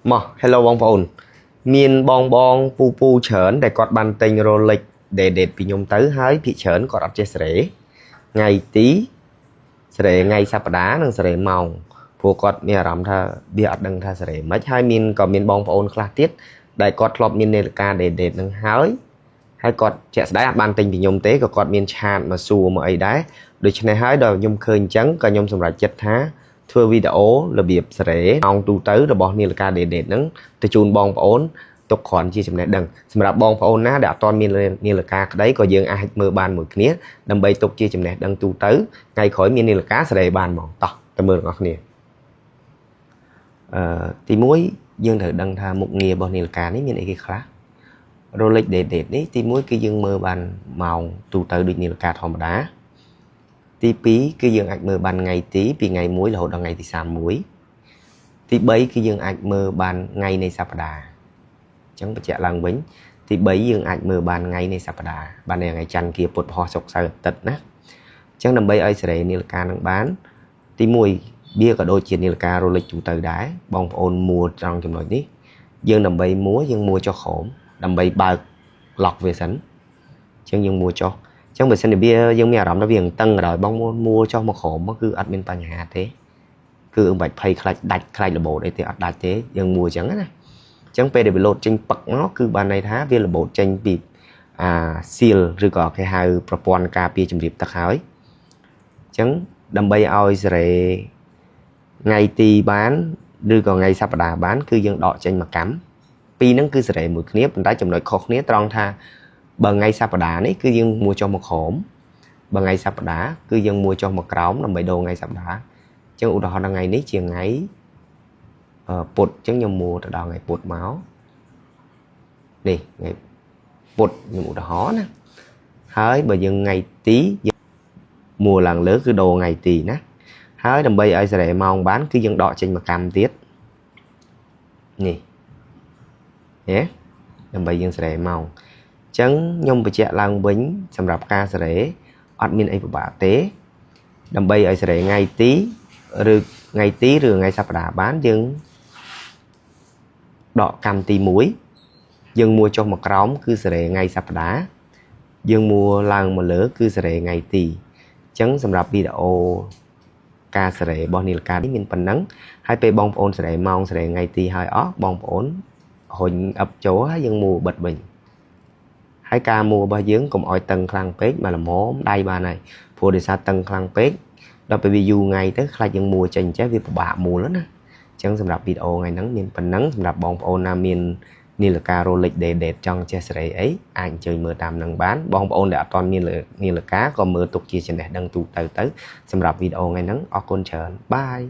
Hello បងប្អូនមានបងបងពូច្រើនដែលគាត់បានទិញ Rolex ដែល date ពីខ្ញុំទៅហើយភាគច្រើនគាត់អត់ចេះសេរីថ្ងៃទីសេរីថ្ងៃសប្តាហ៍និងសេរីម៉ោងព្រោះគាត់មានអារម្មណ៍ថាវាអត់ដឹងថាសេរីមិនហើយមានបងប្អូនខ្លះទៀតដែលគាត់ធ្លាប់មាននាឡិកា date នឹងហើយគាត់ជាក់ស្ដែងអត់បានទិញពីខ្ញុំទេក៏គាត់មានឆាតមកសួរមកអីដែរដូច្នេះហើយដល់ខ្ញុំឃើញអញ្ចឹងក៏ខ្ញុំសម្រេចចិត្តថាធ្វើវីដេអូរបៀបសេរីម៉ោងទូទៅរបស់នាឡិកា date ហ្នឹងទៅជូនបងប្អូនទុកគ្រាន់ជាចំណេះដឹងសម្រាប់បងប្អូនណាដែលអត់ទាន់មាននាឡិកាក្តីក៏យើងអាចមើលបានមួយគ្នាដើម្បីទុកជាចំណេះដឹងទូទៅថ្ងៃក្រោយមាននាឡិកាសេរីបានហ្មងតោះទៅមើលបងប្អូនគ្នាទី1យើងត្រូវដឹងថាមុខងាររបស់នាឡិកានេះមានអីគេខ្លះ Rolex date នេះទី1គឺយើងមើលបានម៉ោងទូទៅដូចនាឡិកាធម្មតាទី2គឺយើងអាចមើលបានថ្ងៃទីពីថ្ងៃ1រហូតដល់ថ្ងៃទី31ទី3គឺយើងអាចមើលបានថ្ងៃនៃសប្តាហ៍អញ្ចឹងបញ្ជាក់ឡើងវិញទី3យើងអាចមើលបានថ្ងៃនៃសប្តាហ៍បានថ្ងៃច័ន្ទគៀពុធពហុសុក្រសៅរ៍អាទិត្យណាអញ្ចឹងដើម្បីឲ្យសេរីនាឡិកានឹងបានទី1វាក៏ដូចជានាឡិកា Rolex ទូទៅដែរបងប្អូនមួត្រង់ចំណុចនេះយើងដើម្បីយើងមួចុះក្រោមដើម្បីបើក lock វាសិនអញ្ចឹងយើងមួចុះអញ្ចឹងបើសិនជាយើងមានអារម្មណ៍ថាវាតឹងដល់បងមួចុះមកក្រោមគឺអត់មានបញ្ហាទេគឺមិនបាច់ភ័យខ្លាចដាច់ខ្លាចរបូតអីទេអត់ដាច់ទេយើងមួអញ្ចឹងណាអញ្ចឹងពេលដែលវាលោតចេញពឹកមកគឺបានន័យថាវារបូតចេញពីseal ឬក៏គេហៅប្រព័ន្ធការពារជំរាបទឹកហើយអញ្ចឹងដើម្បីឲ្យសេរីថ្ងៃទីបានឬក៏ថ្ងៃសប្តាហ៍បានគឺយើងដកចេញមួយកម្មពីរហ្នឹងគឺសេរីមួយគ្នាប៉ុន្តែចំណុចខុសគ្នាត្រង់ថាបើថ្ងៃសប្តាហ៍នេះគឺយើងមួចុះមកក្រោមបើថ្ងៃសប្តាហ៍គឺយើងមួចុះមកក្រោមដើម្បីដូរថ្ងៃសប្តាហ៍អញ្ចឹងឧទាហរណ៍ថ្ងៃនេះជាថ្ងៃពុធអញ្ចឹងខ្ញុំមួទៅដល់ថ្ងៃពុធមកនេះថ្ងៃពុធខ្ញុំឧទាហរណ៍ណាហើយបើយើងថ្ងៃទីយើងមួឡើងលើគឺដូរថ្ងៃទីណាហើយដើម្បីឲ្យសេរីម៉ោងបានគឺយើងដកចេញមួយកម្មទៀតនេះដើម្បីយើងសេរីម៉ោងអញ្ចឹងខ្ញុំបញ្ជាក់ឡើងវិញសម្រាប់ការសេរីអត់មានអីពិបាកទេដើម្បីឲ្យសេរីថ្ងៃទីឬថ្ងៃសប្តាហ៍បានយើងដកកម្មទី1យើងមួចុះមកក្រោមគឺសេរីថ្ងៃសប្តាហ៍យើងមួឡើងមកលើគឺសេរីថ្ងៃទីអញ្ចឹងសម្រាប់វីដេអូការសេរីរបស់នាឡិកានេះមានប៉ុណ្ណឹងហើយពេលបងប្អូនសេរីម៉ោងសេរីថ្ងៃទីហើយអស់បងប្អូនរុញអឹបចូលហើយយើងមួបិទវិញហើយការមួរបស់យើងកុំឲ្យតឹងខ្លាំងពេកមកល្មមដៃបានហើយព្រោះដោយសារតឹងខ្លាំងពេកដល់ពេលវាយូរថ្ងៃទៅខ្លាចយើងមួចេញចេះវាពិបាកមួលណាអញ្ចឹងសម្រាប់វីដេអូថ្ងៃហ្នឹងមានប៉ុណ្ណឹងសម្រាប់បងប្អូនណាមាននាឡិកា Rolex date ចង់ចេះសេរីអីអាចអញ្ជើញមើលតាមនឹងបានបងប្អូនដែលអត់ទាន់មាននាឡិកាក៏មើលទុកជាចំណេះដឹងទូទៅសម្រាប់វីដេអូថ្ងៃហ្នឹងអរគុណច្រើនបាយ